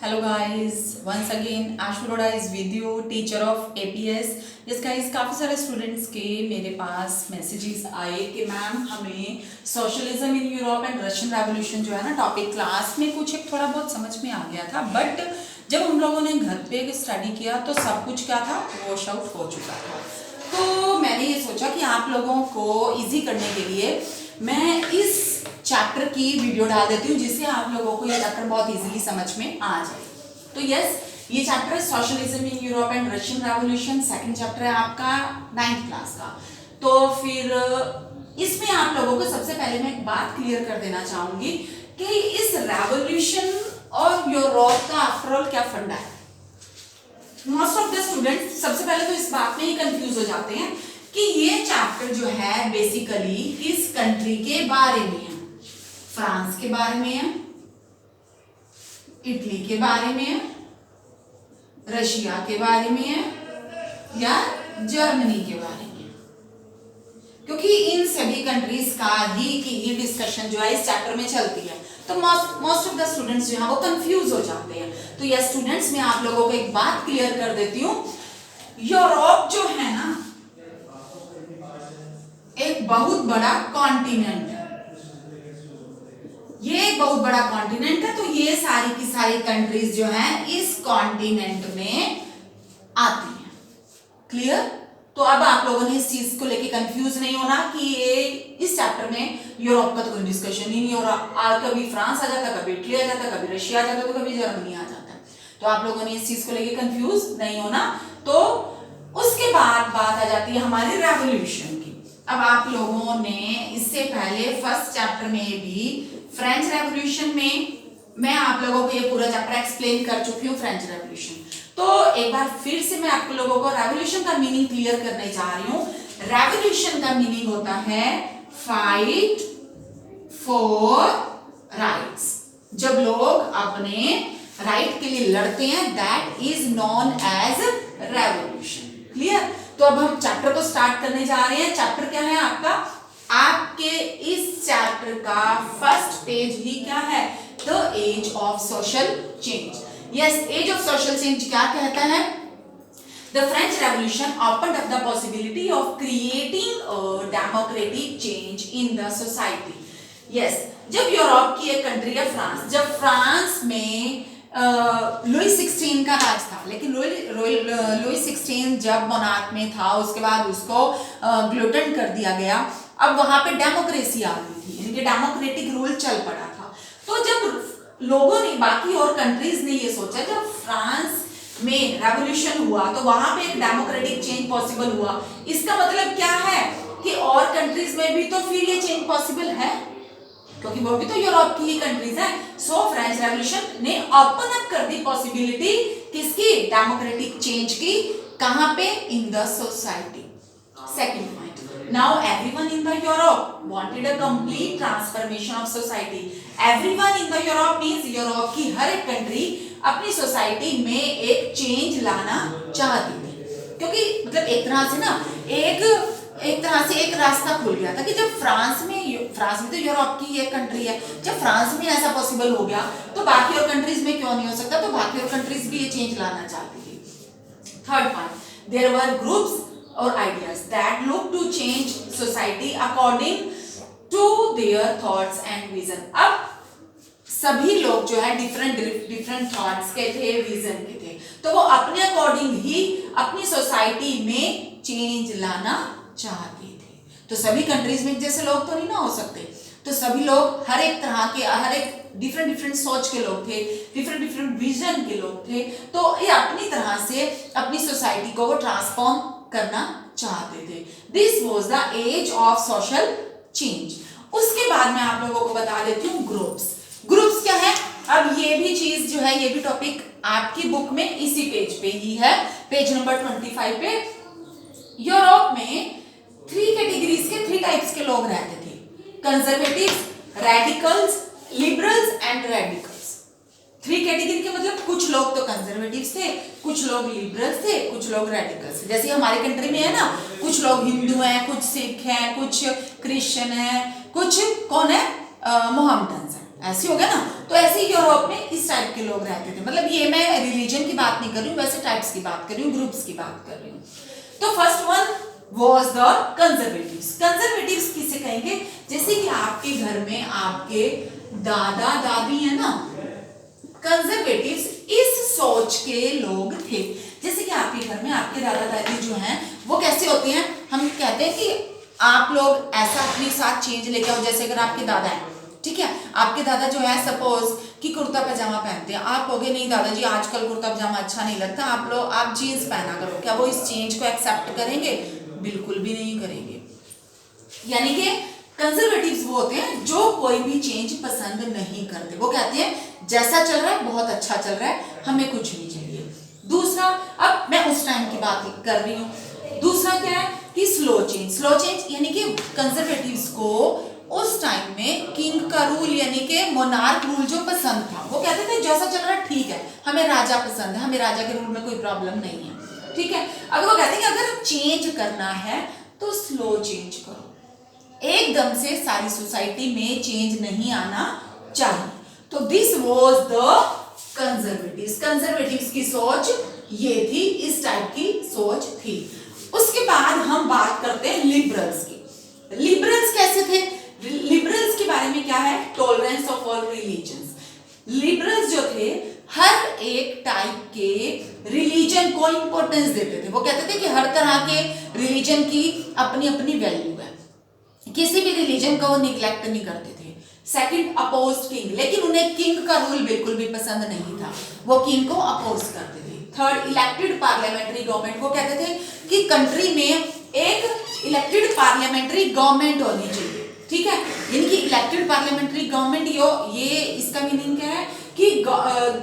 Hello guys, once again Ashwaroda is with you, teacher of APS. Yes guys, काफ़ी सारे students के मेरे पास messages आए कि मैम हमें socialism in Europe and Russian revolution जो है ना टॉपिक क्लास में कुछ एक थोड़ा बहुत समझ में आ गया था, बट जब हम लोगों ने घर पे स्टडी किया तो सब कुछ क्या था, वॉश आउट हो चुका था। तो मैंने ये सोचा कि आप लोगों को इजी करने के लिए मैं इस चैप्टर की वीडियो डाल देती हूँ जिससे आप लोगों को ये चैप्टर बहुत इजीली समझ में आ जाए। तो यस, ये chapter socialism in Europe and Russian revolution, second chapter है आपका 9th क्लास का। तो फिर इसमें आप लोगों को सबसे पहले मैं एक बात क्लियर कर देना चाहूंगी कि इस रेवोल्यूशन और यूरोप का आफ्टर ऑल क्या फंडा है। मोस्ट ऑफ द स्टूडेंट्स सबसे पहले तो इस बात में ही कंफ्यूज हो जाते हैं कि ये चैप्टर जो है बेसिकली किस कंट्री के बारे में है। फ्रांस के बारे में है, इटली के बारे में है, रशिया के बारे में है या जर्मनी के बारे में है, क्योंकि इन सभी कंट्रीज का ही डिस्कशन जो है इस चैप्टर में चलती है। तो मोस्ट ऑफ द स्टूडेंट्स जो है वो कंफ्यूज हो जाते हैं। तो ये स्टूडेंट्स मैं आप लोगों को एक बात क्लियर कर देती हूँ, यूरोप जो है ना एक बहुत बड़ा कॉन्टिनेंट है। ये एक बहुत बड़ा कॉन्टिनेंट है, तो ये सारी की सारी कंट्रीज जो हैं इस कॉन्टिनेंट में आती हैं। क्लियर? तो अब आप लोगों ने इस चीज को लेके कंफ्यूज नहीं होना कि ये इस चैप्टर में यूरोप का तो कोई डिस्कशन ही नहीं हो रहा। कभी फ्रांस आ जाता, कभी इटली आ जाता, कभी रशिया आ जाता, तो कभी जर्मनी आ जाता। तो आप लोगों ने इस चीज को लेके कंफ्यूज नहीं होना। तो उसके बाद बात आ जाती है हमारी रेवोल्यूशन की। अब आप लोगों ने इससे पहले फर्स्ट चैप्टर में भी फ्रेंच रेवोल्यूशन में मैं आप लोगों को ये पूरा चैप्टर एक्सप्लेन कर चुकी हूँ, फ्रेंच रेवोल्यूशन। तो एक बार फिर से मैं आप लोगों को रेवोल्यूशन का मीनिंग क्लियर करने जा रही हूँ। रेवोल्यूशन का मीनिंग होता है फाइट फॉर राइट्स। जब लोग अपने राइट के लिए लड़ते हैं, that is known as revolution. Clear? तो अब हम चैप्टर को स्टार्ट करने जा रहे हैं। चैप्टर क्या है आपका? आपके इस चैप्टर का फर्स्ट पेज ही क्या है? The age of social change. Yes, age of social change क्या कहता है? The French revolution opened up the possibility of creating a democratic change in the society. Yes, जब यूरोप की एक कंट्री है फ्रांस, जब फ्रांस में लुई 16 का राज था, लेकिन लुई 16 जब मोनार्क में था उसके बाद उसको ग्लूटन कर दिया गया। अब वहां पे डेमोक्रेसी आ गई थी, यानी कि डेमोक्रेटिक रूल चल पड़ा था। तो जब लोगों ने, बाकी और कंट्रीज ने ये सोचा, जब फ्रांस में रेवोल्यूशन हुआ तो वहां पे एक डेमोक्रेटिक चेंज पॉसिबल हुआ। इसका मतलब क्या है कि और कंट्रीज में भी तो फिर ये चेंज पॉसिबल है, क्योंकि वो भी तो यूरोप की ही कंट्रीज है। सो फ्रेंच रेवोल्यूशन ने ओपन अप कर दी पॉसिबिलिटी किसकी? डेमोक्रेटिक चेंज की। कहां पे? इन the society. Second point, now everyone in the Europe wanted a complete transformation of society. Everyone in the Europe means Europe की हर एक कंट्री अपनी सोसाइटी में एक चेंज लाना चाहती थी, क्योंकि मतलब एक तरह से ना एक रास्ता खुल गया था कि जब फ्रांस में तो यूरोप की एक कंट्री है, जब फ्रांस में ऐसा पॉसिबल हो गया तो बाकी और कंट्रीज में क्यों नहीं हो सकता? तो बाकी और कंट्रीज भी ये चेंज लाना चाहती थी। Third point, there were groups और ideas that look to change society according to their thoughts and vision. अब सभी लोग जो है डिफरेंट थॉट्स के थे, विजन के थे, तो वो अपने अकॉर्डिंग ही अपनी सोसाइटी में चेंज लाना चाहते थे। तो सभी कंट्रीज में जैसे लोग तो नहीं ना हो सकते, तो सभी लोग हर एक तरह के, हर एक डिफरेंट सोच के लोग थे, डिफरेंट विजन के लोग थे। तो ये अपनी तरह से अपनी सोसाइटी को वो ट्रांसफॉर्म करना चाहते थे। This was the age of social change. उसके बाद मैं आप लोगों को बता देती हूँ ग्रुप्स क्या है। अब ये भी चीज जो है, ये भी टॉपिक आपकी बुक में इसी पेज पे ही है, पेज नंबर 25 पे। यूरोप में 3 कैटेगरीज के, 3 टाइप्स के लोग रहते थे, conservatives, radicals, liberals and radicals. 3 category के मतलब कुछ लोग तो कंजर्वेटिव्स थे, कुछ लोग लिबरल्स थे, कुछ लोग रेडिकल्स। जैसे हमारी कंट्री में है ना, कुछ लोग हिंदू हैं, कुछ सिख हैं, कुछ क्रिश्चियन हैं, कुछ कौन है, मोहम्मडन्स हैं। ऐसे हो गया ना। तो ऐसे ही यूरोप में इस टाइप के लोग रहते थे। मतलब ये मैं रिलीजन की बात नहीं कर रही हूँ, वैसे टाइप्स की बात कर रही हूँ, ग्रुप्स की बात कर रही हूँ। तो first one was the conservatives. Conservatives किसे कहेंगे? जैसे कि आपके घर में आपके दादा दादी है ना, कंजर्वेटिव्स इस सोच के लोग थे। जैसे कि आपके घर में आपके दादा दादी जो हैं वो कैसे होते हैं, हम कहते हैं कि आप लोग ऐसा अपने साथ चेंज लेके आओ। जैसे अगर आपके दादा हैं, ठीक है, आपके दादा जो है सपोज कि कुर्ता पजामा पहनते हैं, आप कहोगे नहीं दादाजी आजकल कुर्ता पजामा अच्छा नहीं लगता, आप जीन्स पहना करो। क्या वो इस चेंज को एक्सेप्ट करेंगे? बिल्कुल भी नहीं करेंगे। यानी कि कंजर्वेटिव्स वो होते हैं जो कोई भी चेंज पसंद नहीं करते। वो कहते हैं जैसा चल रहा है बहुत अच्छा चल रहा है, हमें कुछ नहीं चाहिए। दूसरा, अब मैं उस टाइम की बात कर रही हूँ। दूसरा क्या है कि स्लो चेंज। स्लो चेंज यानी कि कंजर्वेटिव्स को उस टाइम में किंग का रूल यानी कि मोनार्क रूल जो पसंद था, वो कहते थे जैसा चल रहा है ठीक है, हमें राजा पसंद है, हमें राजा के रूल में कोई प्रॉब्लम नहीं है, ठीक है। अगर वो कहते हैं कि अगर चेंज करना है तो स्लो चेंज करो, एकदम से सारी सोसाइटी में चेंज नहीं आना चाहिए। तो this was the conservatives. Conservatives की सोच ये थी, इस टाइप की सोच थी। उसके बाद हम बात करते हैं लिबरल्स की। लिबरल्स कैसे थे? लिबरल्स के बारे में क्या है? Tolerance of all religions. Liberals जो थे हर एक टाइप के रिलीजन को इंपॉर्टेंस देते थे। वो कहते थे कि हर तरह के रिलीजन की अपनी अपनी वैल्यू है, किसी भी रिलीजन को वो निग्लेक्ट नहीं करते थे। सेकंड, अपोज किंग, लेकिन उन्हें किंग का रूल बिल्कुल भी पसंद नहीं था, वो किंग को अपोज करते थे। Third, elected parliamentary government. वो कहते थे कि कंट्री में एक इलेक्टेड पार्लियामेंट्री गवर्नमेंट होनी चाहिए, ठीक है। यानी कि इलेक्टेड पार्लियामेंट्री गवर्नमेंट ये इसका मीनिंग क्या है कि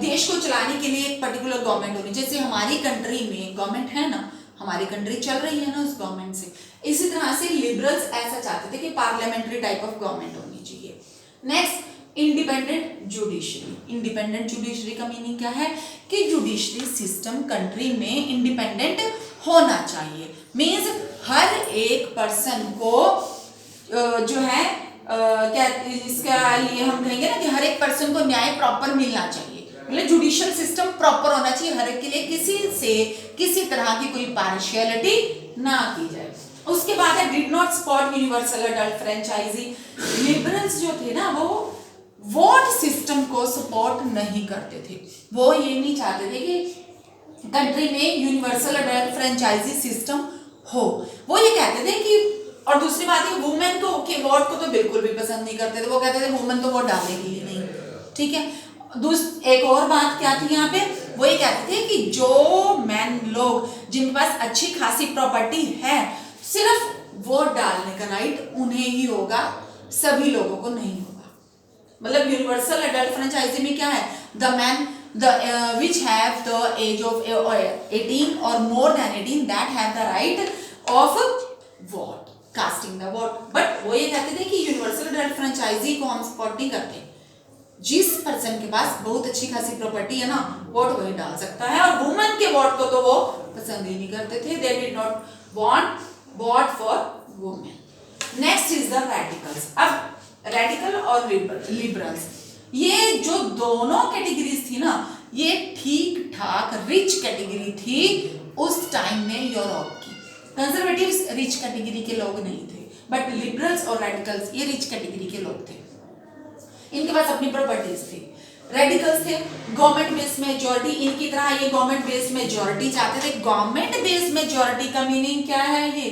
देश को चलाने के लिए एक पर्टिकुलर गवर्नमेंट होनी। जैसे हमारी कंट्री में गवर्नमेंट है ना, हमारी कंट्री चल रही है ना उस गवर्नमेंट से, इसी तरह से लिबरल्स ऐसा चाहते थे कि पार्लियामेंट्री टाइप ऑफ गवर्नमेंट होनी चाहिए। Next, independent judiciary. Independent judiciary का मीनिंग क्या है कि जुडिशरी सिस्टम कंट्री में इंडिपेंडेंट होना चाहिए। मींस हर एक पर्सन को जो है क्या इसका लिए हम कहेंगे ना कि हर एक पर्सन को न्याय प्रॉपर मिलना चाहिए। मतलब जुडिशियल सिस्टम प्रॉपर होना चाहिए हर एक के लिए, किसी से किसी तरह की कोई पार्शियलिटी ना की जाए। उसके बाद है did not support universal adult franchise. Liberals जो थे ना वो वोट सिस्टम को सपोर्ट नहीं करते थे। वो ये नहीं चाहते थे कि कंट्री में यूनिवर्सल अडल्ट फ्रेंचाइजी सिस्टम हो। वो ये कहते थे कि, और दूसरी बात है वुमेन को के वोट को तो बिल्कुल भी पसंद नहीं करते थे। वो कहते थे वुमेन तो वोट डालने के लिए नहीं, ठीक है। एक और बात क्या थी यहाँ पे, वो ये कहते थे कि जो मैन लोग जिनके पास अच्छी खासी प्रॉपर्टी है सिर्फ वोट डालने का राइट उन्हें ही होगा, सभी लोगों को नहीं होगा। मतलब यूनिवर्सल अडल्ट फ्रेंचाइजी में क्या है, the man which have the age of 18 or more than 18 that have the right of vote, casting the vote। But वो ये कहते थे कि यूनिवर्सल अडल्ट फ्रेंचाइजी को हम सपोर्ट नहीं करते। जिस पर्सन के पास बहुत अच्छी खासी प्रॉपर्टी है ना वोट वही डाल सकता है, और वुमेन के वोट को तो वो पसंद ही नहीं करते थे। They did not want vote for women. Next is the radicals. अब रेडिकल और लिबरल्स, ये जो दोनों कैटेगरीज थी ना ये ठीक ठाक रिच कैटेगरी थी उस टाइम में यूरोप की। कंजर्वेटिव्स रिच कैटेगरी के लोग नहीं थे, बट लिबरल्स और रेडिकल्स ये रिच कैटेगरी के लोग थे, इनके पास अपनी प्रॉपर्टीज थी। रेडिकल्स थे गवर्नमेंट बेस्ड मेजॉरिटी, इनकी तरह ये गवर्नमेंट बेस्ड मेजॉरिटी चाहते थे। गवर्नमेंट बेस्ड मेजॉरिटी का मीनिंग क्या है ये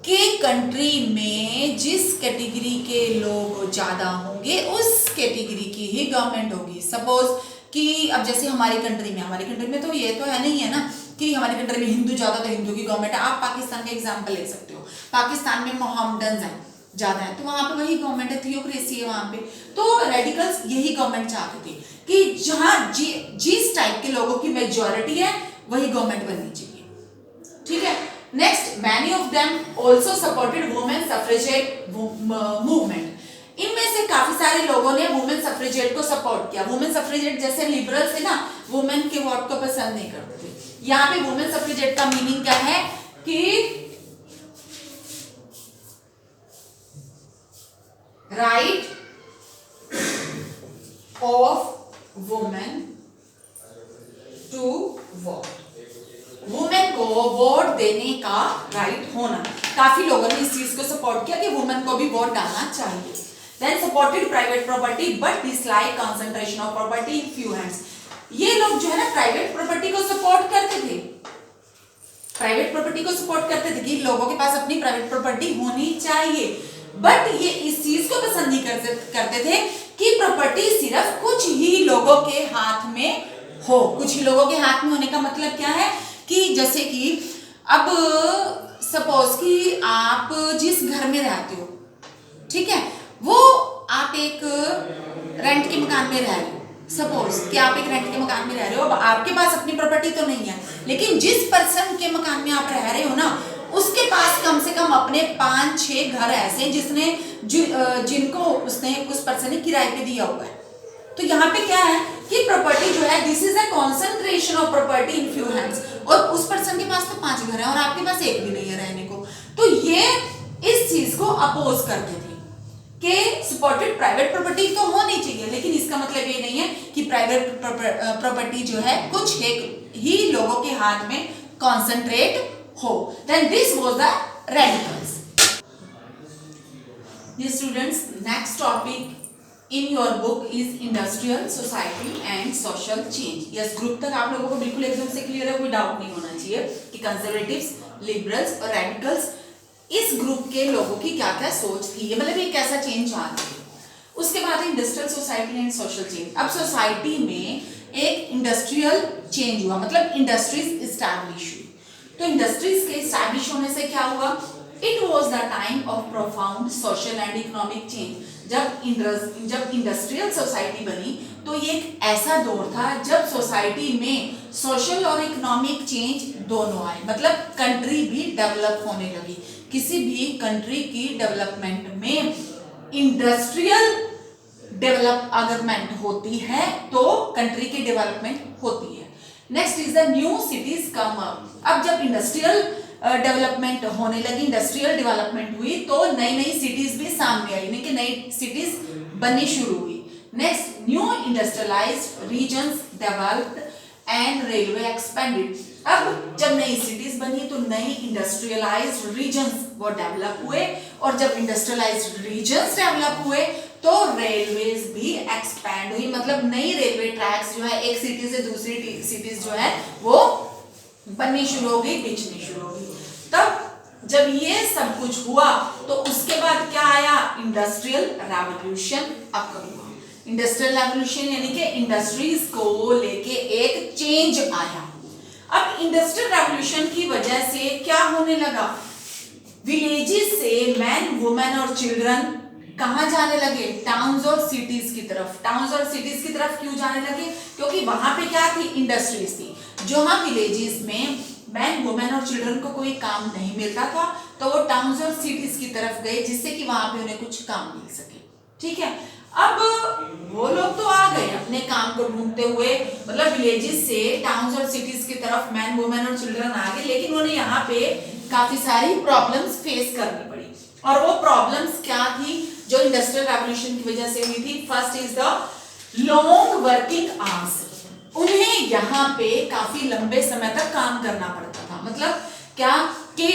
कि कंट्री में जिस कैटेगरी के लोग ज्यादा होंगे उस कैटेगरी की ही गवर्नमेंट होगी। सपोज कि अब जैसे हमारी कंट्री में तो ये तो है नहीं है ना कि हमारी कंट्री में हिंदू ज्यादा तो हिंदू की गवर्नमेंट है। आप पाकिस्तान का एग्जाम्पल ले सकते हो, पाकिस्तान में मोहम्मडन हैं ज्यादा है तो वहां पे वही गवर्नमेंट है, थियोक्रेसी है वहां पे। तो रेडिकल्स यही गवर्नमेंट चाहते थे कि जहां जिस टाइप के लोगों की मेजॉरिटी है वही गवर्नमेंट बननी चाहिए, ठीक है। Next, many of them also supported women suffragette movement. इनमें से काफी सारे लोगों ने वुमेन सफ्रेजेट को सपोर्ट किया। वुमेन सफ्रेजेट जैसे लिबरल्स है ना वुमेन के वोट को पसंद नहीं करते थे। यहाँ पे वुमेन सफ्रेजेट का मीनिंग क्या है कि right of women to vote, women को वोट देने का राइट होना। काफी लोगों ने इस चीज को सपोर्ट किया कि वुमेन को भी वोट डालना चाहिए। Then supported private property but dislike concentration of property in few hands. ये लोग जो है ना प्राइवेट प्रॉपर्टी को सपोर्ट करते थे, प्राइवेट प्रॉपर्टी को सपोर्ट करते थे कि लोगों के पास अपनी प्राइवेट प्रॉपर्टी होनी चाहिए, बट ये इस चीज को पसंद नहीं करते थे कि प्रॉपर्टी सिर्फ कुछ ही लोगों के हाथ में हो। कुछ ही लोगों के हाथ में होने का मतलब क्या है कि जैसे कि अब सपोज कि आप जिस घर में रहते हो, ठीक है, वो आप एक रेंट के मकान में रह रहे हो, सपोज कि आप एक रेंट के मकान में रह रहे हो, अब आपके पास अपनी प्रॉपर्टी तो नहीं है, लेकिन जिस पर्सन के मकान में आप रह रहे हो ना, उसके पास कम से कम अपने 5-6 घर ऐसे जिसने जिनको उसने उस पर्सन ने किराए पे दिया हुआ है। तो यहाँ पे क्या है कि प्रॉपर्टी जो है this is a concentration of property in few hands, और उस पर्सन के पास तो 5 घर है और आपके पास एक भी नहीं है रहने को। तो ये इस चीज को अपोज करते थे कि सपोर्टेड प्राइवेट प्रॉपर्टी तो होनी चाहिए, लेकिन इसका मतलब ये नहीं है कि प्राइवेट प्रॉपर्टी जो है कुछ एक ही लोगों के हाथ में कॉन्सेंट्रेट हो। Then this was the radicals. Dear students, next topic in your book is industrial society and social change. Yes, group तक आप लोगों को बिल्कुल एकदम से क्लियर है, कोई डाउट नहीं होना चाहिए कि कंजर्वेटिव्स, लिबरल्स और रेडिकल्स इस ग्रुप के लोगों की क्या क्या सोच थी, ये मतलब ये कैसा चेंज चाहते थे। उसके बाद industrial society and social change. अब सोसाइटी में एक इंडस्ट्रियल चेंज हुआ, मतलब इंडस्ट्रीज इस्टेब्लिश हुई। तो इंडस्ट्रीज के इस्टेब्लिश होने से क्या हुआ, it was the time of profound social and economic change. जब इंडस्ट्रियल सोसाइटी बनी तो ये एक ऐसा दौर था जब सोसाइटी में सोशल और इकोनॉमिक चेंज दोनों आए, मतलब कंट्री भी डेवलप होने लगी। किसी भी कंट्री की डेवलपमेंट में इंडस्ट्रियल डेवलपमेंट होती है तो कंट्री की डेवलपमेंट होती है। Next is the new cities come up. अब जब इंडस्ट्रियल डेवलपमेंट होने लगी, इंडस्ट्रियल डेवलपमेंट हुई तो नई नई सिटीज भी सामने आई, यानी कि नई सिटीज बननी शुरू हुई। Next new industrialized regions developed and railway expanded. अब जब नई सिटीज बनी तो नई इंडस्ट्रियलाइज्ड रीजन्स वो डेवलप हुए, और जब इंडस्ट्रियलाइज्ड रीजन्स डेवलप हुए तो रेलवेज भी एक्सपैंड हुई, मतलब नई रेलवे ट्रैक्स जो है एक सिटी से दूसरी सिटीज जो है वो बननी शुरू हो गई, बिछनी शुरू हो गई। तब जब ये सब कुछ हुआ तो उसके बाद क्या आया, इंडस्ट्रियल रेवोल्यूशन अकर हुआ। इंडस्ट्रियल रेवोल्यूशन यानी कि इंडस्ट्रीज को लेके एक चेंज आया। अब इंडस्ट्रियल रेवोल्यूशन की वजह से क्या होने लगा, विलेजेस से मैन, वुमेन और चिल्ड्रन कहाँ जाने लगे, टाउन्स और सिटीज की तरफ। टाउन्स और सिटीज की तरफ क्यों जाने लगे, क्योंकि वहां पे क्या थी, इंडस्ट्रीज थी। जहां विलेजेस में मैन, वुमेन और चिल्ड्रन को कोई काम नहीं मिलता था तो वो टाउन्स और सिटीज की तरफ गए, जिससे कि वहां पे उन्हें कुछ काम मिल सके। ठीक है, अब वो लोग तो आ गए अपने काम को ढूंढते हुए, मतलब विलेजेस से टाउन्स और सिटीज की तरफ मैन, वुमेन और चिल्ड्रन आ गए, लेकिन उन्हें यहाँ पे काफी सारी प्रॉब्लम्स फेस करनी पड़ी। और वो प्रॉब्लम्स क्या थी जो इंडस्ट्रियल रेवोल्यूशन की वजह से हुई थी। First is the long working hours. उन्हें यहाँ पे काफी लंबे समय तक काम करना पड़ता था, मतलब क्या कि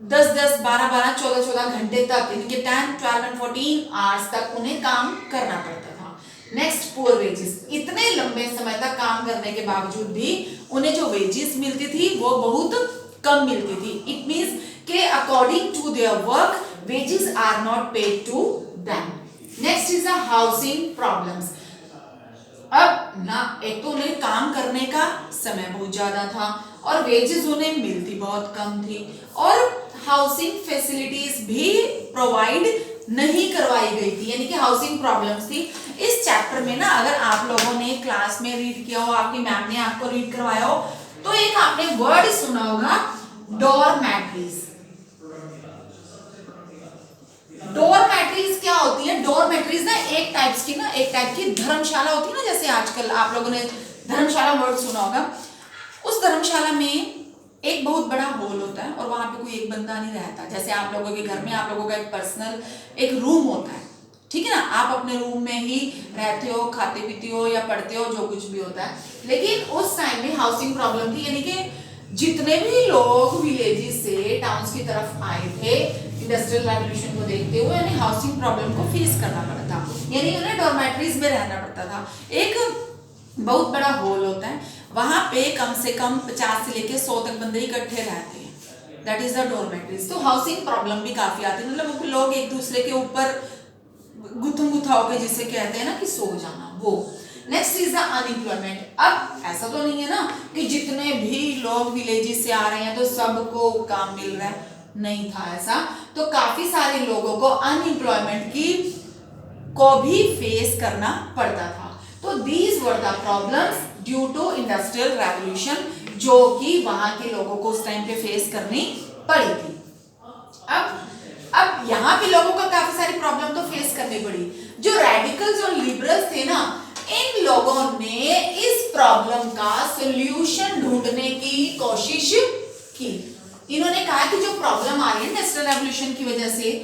10-10, 12-12, 14-14 घंटे तक, इनके 10, 12 और 14 आवर्स तक उन्हें काम करना पड़ता था। Next poor wages. इतने लंबे समय तक काम करने के बावजूद भी उन्हें जो वेजेस मिलती थी वो बहुत कम मिलती थी। इट मींस कि according to their work wages are not paid to them. Next is the housing problems. अब ना एक तो उन्हें काम करने का समय बहुत ज्यादा था और वेजेस उन्हें मिलती बहुत कम थी, और हाउसिंग फैसिलिटीज भी प्रोवाइड नहीं करवाई गई थी, यानी कि हाउसिंग प्रॉब्लम्स थी। इस चैप्टर में ना अगर आप लोगों ने क्लास में रीड किया हो, आपकी मैम ने आपको रीड करवाया हो, तो एक आपने वर्ड सुना होगा, डॉर्मेट्रीज। डॉर्मेट्रीज क्या होती है, डॉर्मेट्रीज ना एक टाइप की धर्मशाला होती है ना, जैसे आजकल आप लोगों ने धर्मशाला वर्ड सुना होगा। उस धर्मशाला में एक बहुत बड़ा हॉल होता है और वहां पे कोई एक बंदा नहीं रहता। जैसे आप लोगों के घर में आप लोगों का एक पर्सनल एक रूम होता है, ठीक है ना, आप अपने रूम में ही रहते हो, खाते पीते हो या पढ़ते हो, जो कुछ भी होता है। लेकिन उस टाइम में हाउसिंग प्रॉब्लम थी, यानी कि जितने भी लोग विलेजेस से टाउन्स की तरफ आए थे इंडस्ट्रियल रेवोल्यूशन को देखते हुए, यानी हाउसिंग प्रॉब्लम को फेस करना पड़ता था, यानी उन्हें डॉर्मेटरीज में रहना पड़ता था। एक बहुत बड़ा हॉल होता है, वहां पे कम से कम 50 से लेके 100 तक बंदे इकट्ठे रहते हैं, दैट इज द डॉर्मेटरीज। तो हाउसिंग प्रॉब्लम भी काफी आती है, मतलब लोग एक दूसरे के ऊपर गुथम गुथा होके जिसे कहते हैं ना कि सो जाना, वो। Next is the unemployment. अब ऐसा तो नहीं है ना कि जितने भी लोग विलेजेस से आ रहे हैं तो सबको काम मिल रहा है, नहीं था ऐसा। तो काफी सारे लोगों को अनएम्प्लॉयमेंट को भी फेस करना पड़ता था। तो these were the problems due to industrial revolution, जो कि वहां के लोगों को उस टाइम पे फेस करनी पड़ी थी। अब यहाँ पे लोगों को काफी सारी प्रॉब्लम तो फेस करनी पड़ी। जो रेडिकल्स और लिबरल्स थे ना, इन लोगों ने इस प्रॉब्लम का सॉल्यूशन ढूंढने की कोशिश की। इन्होंने कहा कि जो प्रॉब्लम आ रही है इंडस्ट्रियल रेवोल्यूशन की वजह से,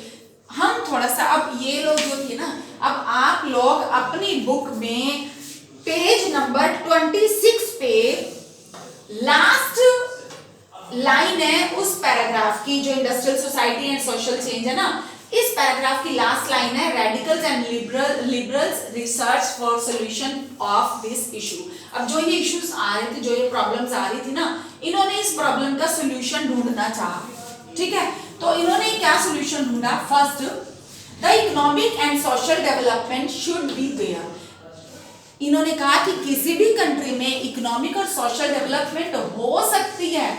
हम थोड़ा सा, अब ये लोग जो थे ना, अब आप लोग अपनी बुक में पेज नंबर 26 पे लास्ट लाइन है उस पैराग्राफ की, जो industrial society and social change है ना, इस पैराग्राफ की लास्ट लाइन है, radicals and liberals research for solution of this issue. अब जो ये इश्यूज आ रहे थे, जो ये प्रॉब्लम्स आ रही थी ना, इन्होंने इस प्रॉब्लम का सॉल्यूशन ढूंढना चाहा, ठीक है। तो इन्होंने क्या सॉल्यूशन ढूंढा? First, the economic and social development should be there. इन्होंने कहा कि किसी भी कंट्री में इकोनॉमिक और सोशल डेवलपमेंट हो सकती है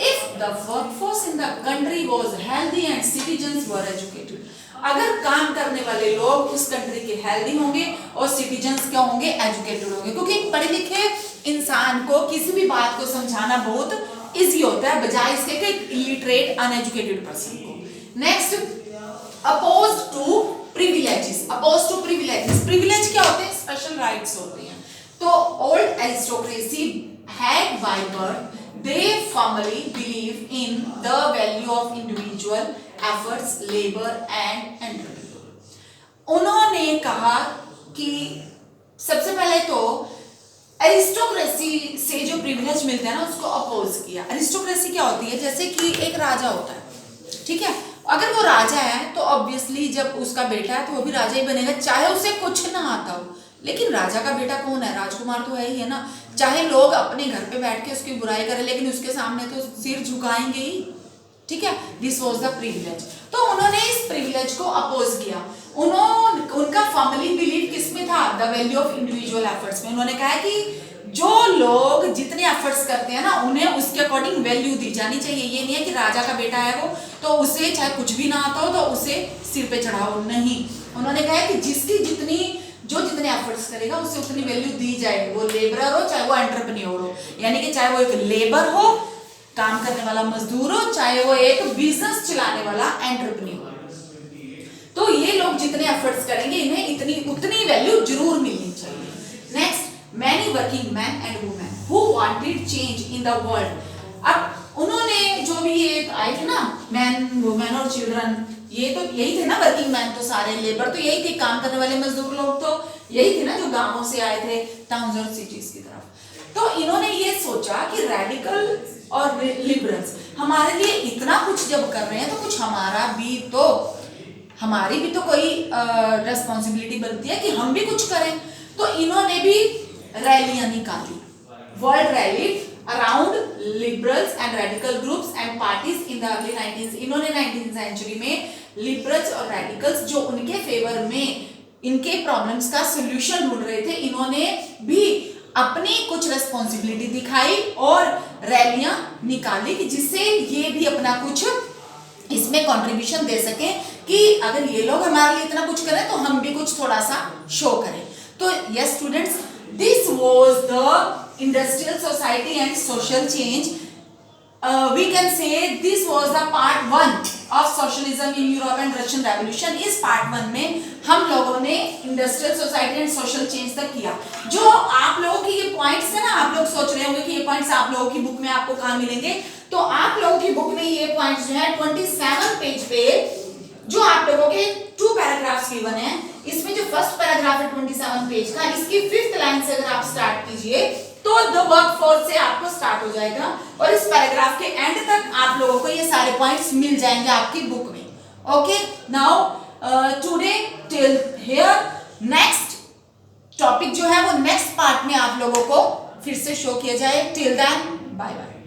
if the workforce in the country was healthy and citizens were educated। अगर काम करने वाले लोग उस कंट्री के हेल्दी होंगे और सिटीजन्स क्या होंगे? एजुकेटेड होंगे, क्योंकि पढ़े लिखे इंसान को किसी भी बात को समझाना बहुत इजी होता है, बजाय इसके कि इलिटरेट अनएजुकेटेड पर्सन को। Next, opposed to privileges. Opposed to privileges, privilege क्या होते हैं? स्पेशल राइट्स होते हैं। तो old aristocracy had by birth, they firmly believe in the value of individual efforts, labor and entrepreneurship। उन्होंने कहा कि सबसे पहले तो एरिस्टोक्रेसी से जो प्रिविलेज मिलते हैं ना, उसको अपोज किया। एरिस्टोक्रेसी क्या होती है? जैसे कि एक राजा होता है, ठीक है, अगर वो राजा है तो ऑब्वियसली जब उसका बेटा है तो वो भी राजा ही बनेगा, चाहे उसे कुछ ना आता हो। लेकिन राजा का बेटा कौन है? राजकुमार तो है ही, है ना। चाहे लोग अपने घर पे बैठ के उसकी बुराई करें, लेकिन उसके सामने तो सिर झुकाएंगे ही, ठीक है। This was the privilege. तो उन्होंने इस प्रिविलेज को अपोज किया। उनका फैमिली बिलीव किसमें था? The value of individual efforts में। उन्होंने कहा कि जो लोग जितने एफर्ट्स करते हैं ना, उन्हें उसके अकॉर्डिंग वैल्यू दी जानी चाहिए। ये नहीं है कि राजा का बेटा है वो, तो उसे चाहे कुछ भी ना आता हो तो उसे सिर पे चढ़ाओ, नहीं। उन्होंने कहा कि जिसकी जितने एफर्ट्स करेगा उसे उतनी वैल्यू दी जाएगी, वो लेबरर हो चाहे वो एंटरप्रेन्योर हो, यानी कि चाहे वो एक लेबर हो, काम करने वाला मजदूर हो, चाहे वो एक बिजनेस चलाने वाला एंटरप्रेन्योर हो। तो ये लोग जितने एफर्ट्स करेंगे, इन्हें उतनी वैल्यू जरूर मिलनी चाहिए। Next, many working men and women who wanted change in the world। अब उन्होंने जो भी ये आए थे ना, मैन, वुमेन और चिल्ड्रन, ये तो यही थे ना, वर्किंग मैन तो सारे, लेबर तो यही थे, काम करने वाले मजदूर लोग तो यही थे ना, जो गांवों से आए थे टाउन्स और सिटीज की तरफ। तो इन्होंने ये सोचा कि रेडिकल और लिबरल्स हमारे लिए इतना कुछ जब कर रहे हैं तो कुछ हमारी भी तो कोई रेस्पॉन्सिबिलिटी बनती है कि हम भी कुछ करें। तो इन्होंने भी रैलियां निकाली, world rally around liberals and radical groups and parties in the early 90s। इन्होंने 19th सेंचुरी में लिबरल्स और रेडिकल्स जो उनके फेवर में इनके प्रॉब्लम्स का सॉल्यूशन ढूंढ रहे थे, इन्होंने भी अपनी कुछ रेस्पॉन्सिबिलिटी दिखाई और रैलियां निकाली कि जिससे ये भी अपना कुछ इसमें कंट्रीब्यूशन दे सके कि अगर ये लोग हमारे लिए इतना कुछ करें तो हम भी कुछ थोड़ा सा शो करें। तो yes students, this was the industrial society and social change। We can say this was the part 1 of socialism in Europe and Russian Revolution। इस part 1 में हम लोगों ने industrial society and social change तक किया। जो आप लोगों की ये पॉइंट्स है ना, आप लोग सोच रहे होंगे कि ये पॉइंट्स आप लोगों की बुक में आपको कहाँ मिलेंगे, तो आप लोगों की बुक में ये पॉइंट्स जो है 27 पेज पे जो आप लोगों के 2 पैराग्राफ्स गिवन है, इसमें जो फर्स्ट पैराग्राफ है 27 पेज का, इसकी 5th लाइन से अगर आप स्टार्ट कीजिए तो द वर्कफोर्स से आपको स्टार्ट हो जाएगा और इस पैराग्राफ के एंड तक आप लोगों को ये सारे पॉइंट्स मिल जाएंगे आपकी बुक में. Okay, now today till here. Next topic जो है वो नेक्स्ट पार्ट में आप लोगों को फिर से शो किया जाए. Till then bye bye.